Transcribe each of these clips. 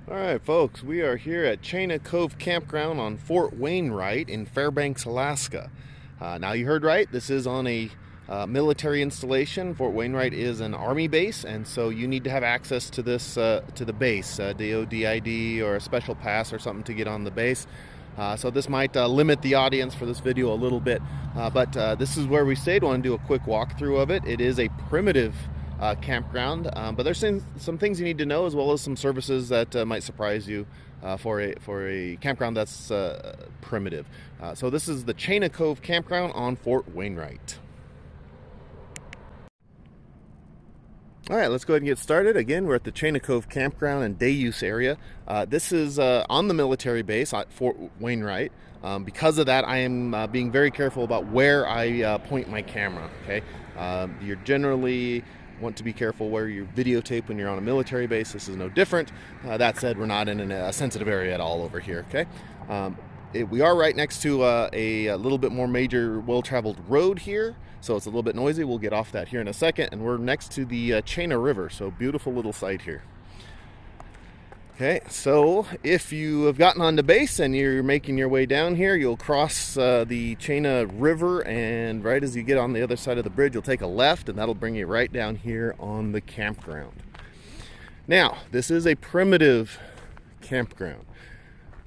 All right, folks, we are here at Chena Cove Campground on Fort Wainwright in Fairbanks, Alaska. Now, you heard right, this is on a military installation. Fort Wainwright is an Army base, and so you need to have access to this, to the base, DOD or a special pass or something to get on the base. So this might limit the audience for this video a little bit, but this is where we stayed. I want to do a quick walkthrough of it. It is a primitive campground, but there's some things you need to know, as well as some services that might surprise you for a campground that's primitive. So this is the Chena Cove Campground on Fort Wainwright. All right, let's go ahead and get started. Again, we're at the Chena Cove Campground and day use area. This is on the military base at Fort Wainwright. Because of that, I am being very careful about where I point my camera. Okay, you're generally want to be careful where you videotape when you're on a military base. This is no different. That said, we're not in a sensitive area at all over here. Okay, we are right next to a little bit more major, well-traveled road here, so it's a little bit noisy. We'll get off that here in a second, and we're next to the Chena River, so beautiful little site here. Okay, so if you have gotten onto base and you're making your way down here, you'll cross the Chena River, and right as you get on the other side of the bridge, you'll take a left, and that'll bring you right down here on the campground. Now, this is a primitive campground.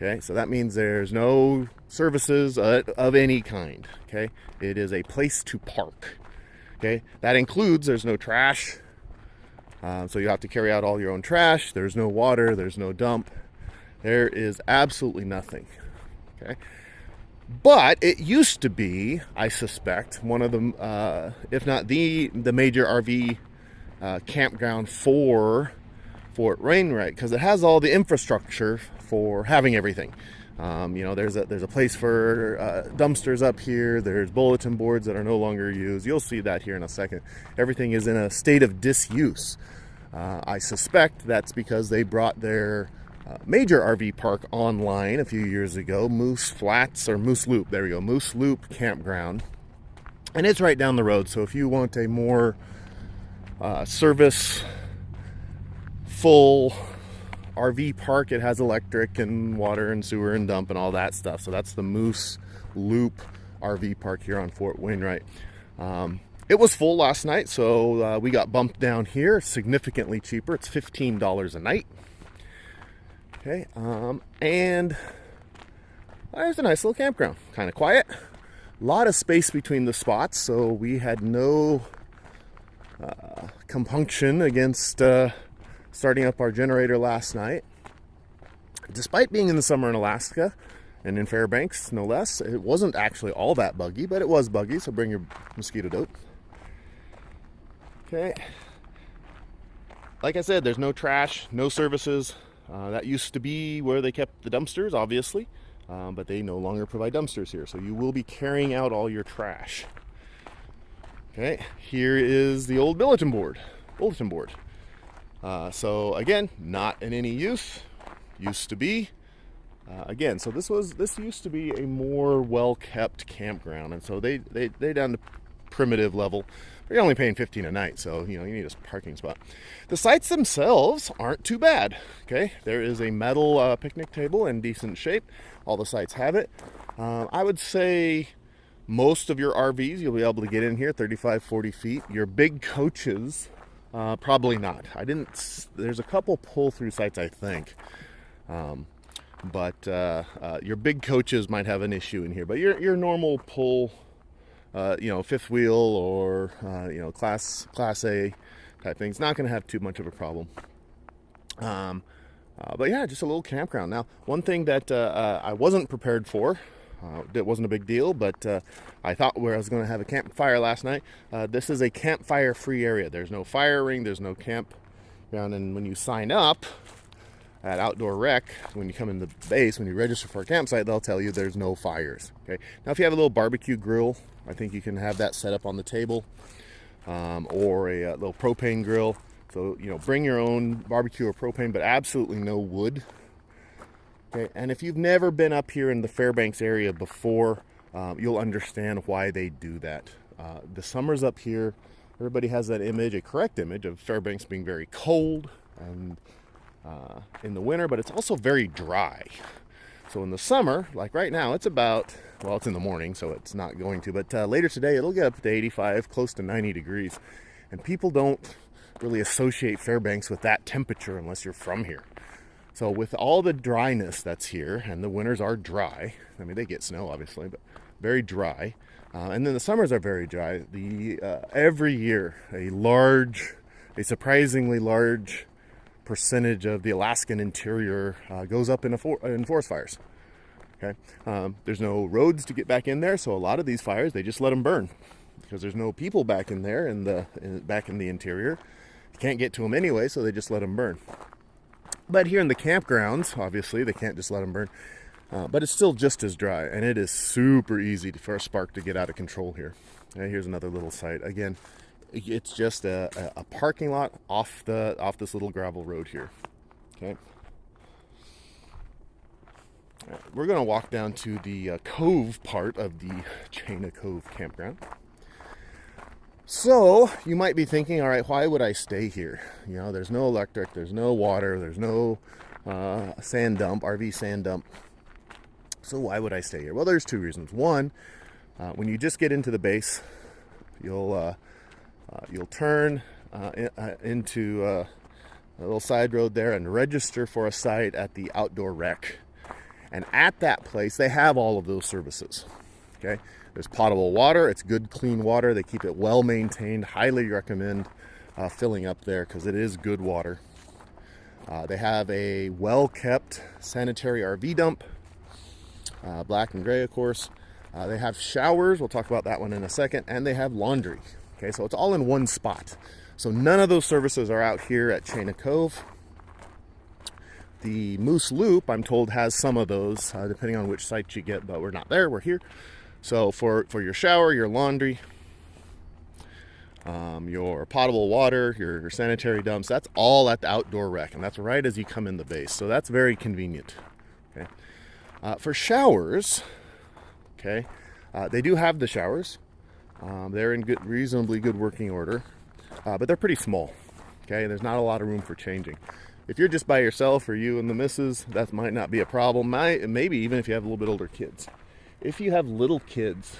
Okay, so that means there's no services of any kind. Okay, it is a place to park. Okay, that includes there's no trash. So you have to carry out all your own trash. There's no water, there's no dump. There is absolutely nothing. Okay, but it used to be, I suspect, one of the, if not the major RV campground for Fort Wainwright, because it has all the infrastructure for having everything. You know, there's a place for dumpsters up here. There's bulletin boards that are no longer used. You'll see that here in a second. Everything is in a state of disuse. I suspect that's because they brought their major RV park online a few years ago, Moose Flats, or Moose Loop. There we go, Moose Loop Campground. And it's right down the road. So if you want a more service full RV park, it has electric and water and sewer and dump and all that stuff. So that's the Moose Loop RV park here on Fort Wainwright. It was full last night, so we got bumped down here, significantly cheaper. It's $15 a night. Okay, and there's a nice little campground, kind of quiet. A lot of space between the spots, so we had no compunction against starting up our generator last night. Despite being in the summer in Alaska and in Fairbanks, no less, it wasn't actually all that buggy, but it was buggy, so bring your mosquito dope. Okay. Like I said, there's no trash, no services. That used to be where they kept the dumpsters, obviously, but they no longer provide dumpsters here, so you will be carrying out all your trash. Okay, here is the old bulletin board. So again, not in any use. Used to be. Again, so this used to be a more well-kept campground, and so they down to primitive level. But you're only paying $15 a night, so you know you need a parking spot. The sites themselves aren't too bad. Okay, there is a metal picnic table in decent shape. All the sites have it. I would say most of your RVs you'll be able to get in here 35, 40 feet. Your big coaches, probably not. There's a couple pull-through sites, I think. But your big coaches might have an issue in here. But your normal pull, fifth wheel or class A type thing's not going to have too much of a problem. But yeah, just a little campground. Now, one thing that I wasn't prepared for, it wasn't a big deal, but I thought where I was going to have a campfire last night. This is a campfire-free area. There's no fire ring. There's no campground. And when you sign up at Outdoor Rec, when you come in the base, when you register for a campsite, they'll tell you there's no fires. Okay. Now, if you have a little barbecue grill, I think you can have that set up on the table, or a little propane grill. So bring your own barbecue or propane, but absolutely no wood. Okay. And if you've never been up here in the Fairbanks area before, you'll understand why they do that. The summers up here, everybody has that image, a correct image of Fairbanks being very cold and in the winter, but it's also very dry. So in the summer, like right now, it's about, well, it's in the morning, so it's not going to, but later today, it'll get up to 85, close to 90 degrees. And people don't really associate Fairbanks with that temperature unless you're from here. So with all the dryness that's here, and the winters are dry, I mean, they get snow, obviously, but very dry. And then the summers are very dry. Every year, a surprisingly large percentage of the Alaskan interior goes up in forest fires. Okay, there's no roads to get back in there, so a lot of these fires, they just let them burn because there's no people back in there back in the interior. You can't get to them anyway, so they just let them burn. But here in the campgrounds, obviously, they can't just let them burn. But it's still just as dry, and it is super easy for a spark to get out of control here. And here's another little site. Again, it's just a parking lot off this little gravel road here. Okay. All right, we're going to walk down to the cove part of the Chena Cove Campground. So you might be thinking, all right, why would I stay here? You know, there's no electric, there's no water, there's no sand dump, RV sand dump. So why would I stay here? Well, there's two reasons. One, when you just get into the base, you'll turn into a little side road there and register for a site at the outdoor rec. And at that place, they have all of those services. Okay, there's potable water. It's good, clean water. They keep it well maintained. Highly recommend filling up there because it is good water. They have a well-kept sanitary RV dump, black and gray, of course. They have showers. We'll talk about that one in a second. And they have laundry. Okay, so it's all in one spot. So none of those services are out here at Chena Cove. The Moose Loop, I'm told, has some of those, depending on which site you get, but we're not there, we're here. So for your shower, your laundry, your potable water, your sanitary dumps, that's all at the outdoor rec, and that's right as you come in the base. So that's very convenient. Okay. For showers, okay, they do have the showers. They're in reasonably good working order, but they're pretty small. Okay, there's not a lot of room for changing. If you're just by yourself or you and the missus, that might not be a problem. Maybe even if you have a little bit older kids. If you have little kids,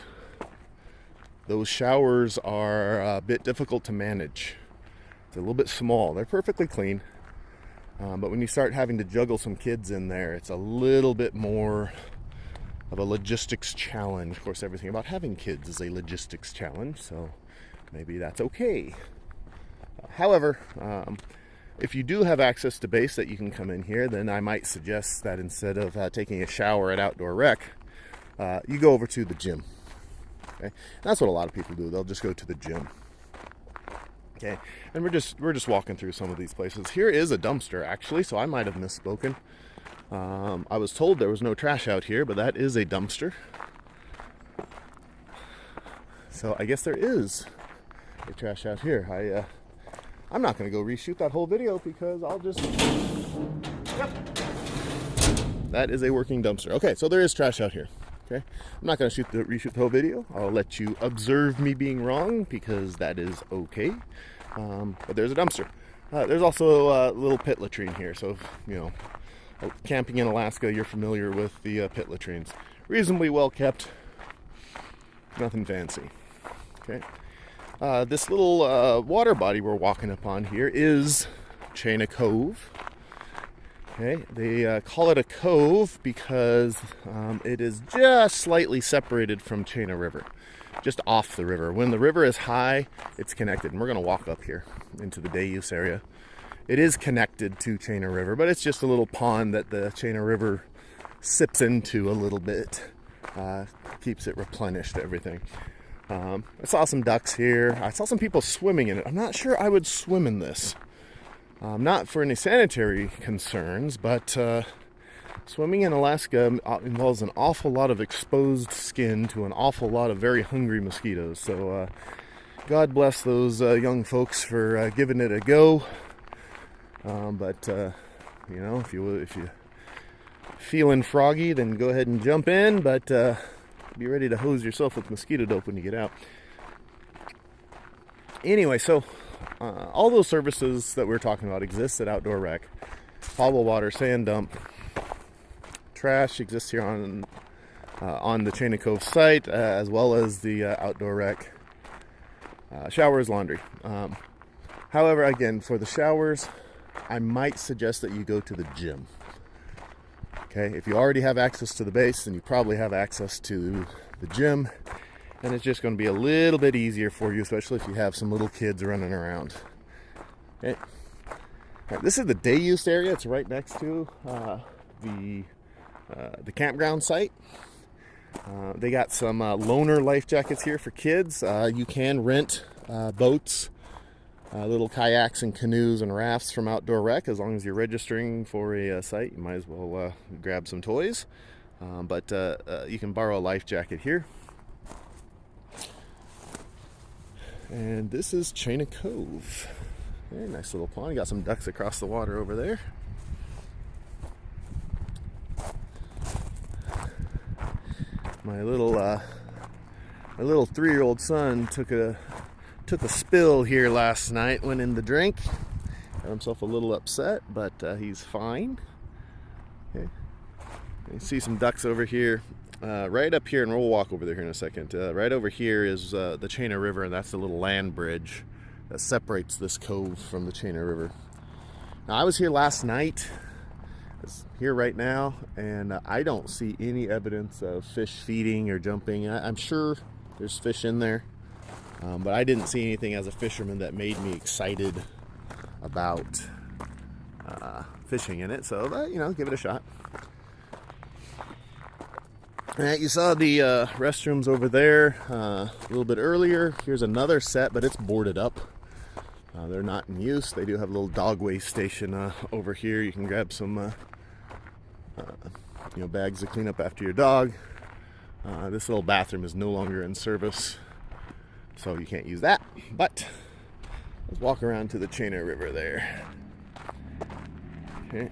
those showers are a bit difficult to manage. It's a little bit small. They're perfectly clean, but when you start having to juggle some kids in there, it's a little bit more of a logistics challenge. Of course, everything about having kids is a logistics challenge, so maybe that's okay. However, if you do have access to base that you can come in here, then I might suggest that instead of taking a shower at outdoor rec, you go over to the gym. Okay, that's what a lot of people do. They'll just go to the gym. Okay, and we're just walking through some of these places. Here is a dumpster, actually, so I might have misspoken. I was told there was no trash out here, but that is a dumpster. So I guess there is a trash out here. I'm not going to go reshoot that whole video because I'll just... Yep. That is a working dumpster. Okay, so there is trash out here. Okay, I'm not going to reshoot the whole video. I'll let you observe me being wrong because that is okay. But there's a dumpster. There's also a little pit latrine here. So, you know, camping in Alaska, you're familiar with the pit latrines. Reasonably well kept. Nothing fancy. Okay. This little water body we're walking upon here is Chena Cove. Okay, they call it a cove because it is just slightly separated from Chena River, just off the river. When the river is high, it's connected, and we're going to walk up here into the day use area. It is connected to Chena River, but it's just a little pond that the Chena River sips into a little bit, keeps it replenished, everything. I saw some ducks here. I saw some people swimming in it. I'm not sure I would swim in this. Not for any sanitary concerns, but swimming in Alaska involves an awful lot of exposed skin to an awful lot of very hungry mosquitoes. So God bless those young folks for giving it a go. But you know, if you feeling froggy, then go ahead and jump in. But be ready to hose yourself with mosquito dope when you get out. Anyway, so all those services that we're talking about exist at Outdoor Rec. potable water sand dump. Trash exists here on the Chena Cove site, as well as the outdoor rec. Showers, laundry. However, again, for the showers, I might suggest that you go to the gym. Okay, if you already have access to the base, then you probably have access to the gym, and it's just going to be a little bit easier for you, especially if you have some little kids running around. Okay. All right, this is the day use area. It's right next to the campground site. They got some loaner life jackets here for kids. You can rent boats, little kayaks and canoes and rafts from Outdoor Rec. As long as you're registering for a site, you might as well grab some toys. But you can borrow a life jacket here. And this is Chena Cove. Very nice little pond. You got some ducks across the water over there. My little 3-year-old son took a spill here last night. Went in the drink, got himself a little upset, but he's fine. Okay, you see some ducks over here, right up here, and we'll walk over there here in a second. Right over here is the Chena River, and that's the little land bridge that separates this cove from the Chena River. Now, I was here last night. It's here right now, and I don't see any evidence of fish feeding or jumping. I'm sure there's fish in there, but I didn't see anything as a fisherman that made me excited about fishing in it. So, give it a shot. All right, you saw the restrooms over there a little bit earlier. Here's another set, but it's boarded up. They're not in use. They do have a little dog waste station over here. You can grab some bags to clean up after your dog. This little bathroom is no longer in service, so you can't use that. But let's walk around to the Chena River there. Okay.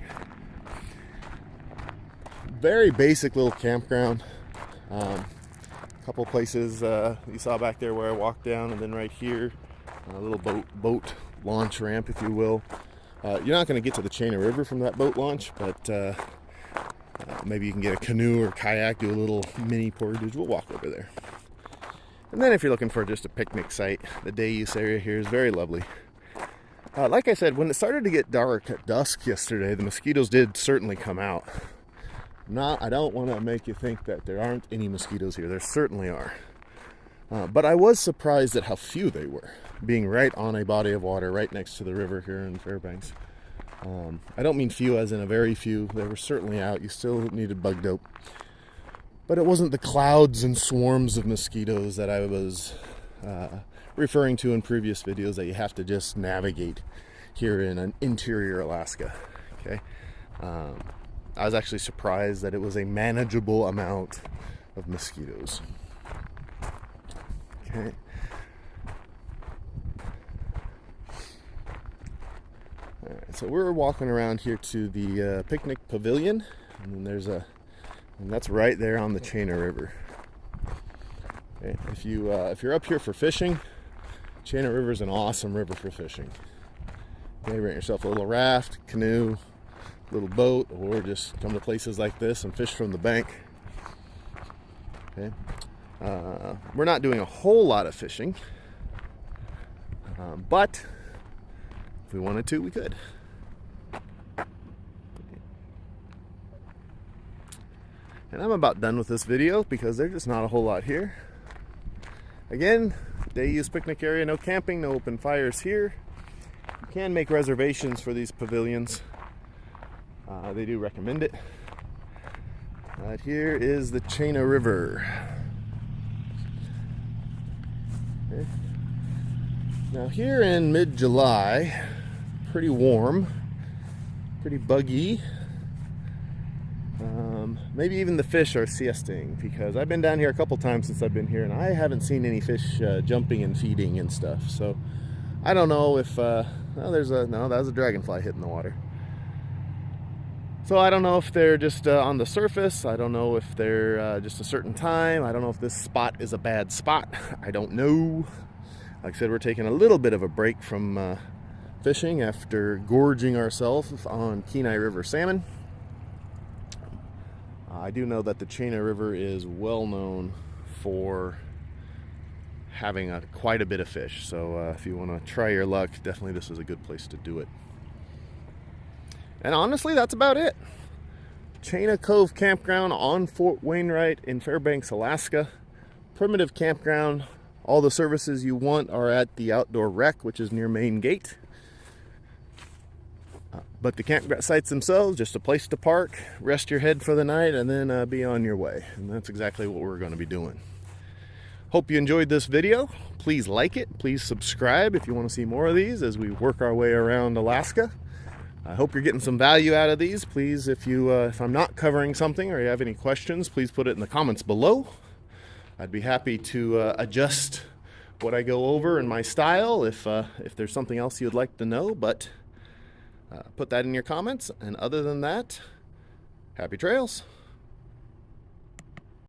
Very basic little campground. A couple places you saw back there where I walked down, and then right here, a little boat launch ramp, if you will. You're not going to get to the Chena River from that boat launch, but maybe you can get a canoe or kayak, do a little mini portage. We'll walk over there. And then if you're looking for just a picnic site, the day use area here is very lovely. Like I said, when it started to get dark at dusk yesterday, the mosquitoes did certainly come out. I don't want to make you think that there aren't any mosquitoes here. There certainly are. But I was surprised at how few they were, being right on a body of water right next to the river here in Fairbanks. I don't mean few as in a very few. They were certainly out. You still needed bug dope. But it wasn't the clouds and swarms of mosquitoes that I was referring to in previous videos that you have to just navigate here in an interior Alaska. Okay. I was actually surprised that it was a manageable amount of mosquitoes. Okay. All right, so we're walking around here to the picnic pavilion, and then and that's right there on the Chena River. Okay. If you're up here for fishing, Chena River is an awesome river for fishing. Okay, rent yourself a little raft, canoe, little boat, or just come to places like this and fish from the bank. Okay. We're not doing a whole lot of fishing, but if we wanted to, we could. And I'm about done with this video because there's just not a whole lot here. Again, day use picnic area, no camping, no open fires here. You can make reservations for these pavilions. They do recommend it. Right here is the Chena River. Okay. Now here in mid-July, pretty warm, pretty buggy. Maybe even the fish are siesting, because I've been down here a couple times since I've been here, and I haven't seen any fish jumping and feeding and stuff. So I don't know if that was a dragonfly hitting the water. So I don't know if they're just on the surface. I don't know if they're just a certain time. I don't know if this spot is a bad spot. I don't know. Like I said, we're taking a little bit of a break from fishing after gorging ourselves on Kenai River salmon. I do know that the Chena River is well known for having quite a bit of fish, so if you want to try your luck, definitely this is a good place to do it. And honestly, that's about it. Chena Cove Campground on Fort Wainwright in Fairbanks, Alaska. Primitive campground. All the services you want are at the outdoor rec, which is near Main Gate. But the campground sites themselves, just a place to park, rest your head for the night, and then be on your way. And that's exactly what we're going to be doing. Hope you enjoyed this video. Please like it. Please subscribe if you want to see more of these as we work our way around Alaska. I hope you're getting some value out of these. Please, if I'm not covering something or you have any questions, please put it in the comments below. I'd be happy to adjust what I go over in my style if there's something else you'd like to know, but put that in your comments. And other than that, happy trails.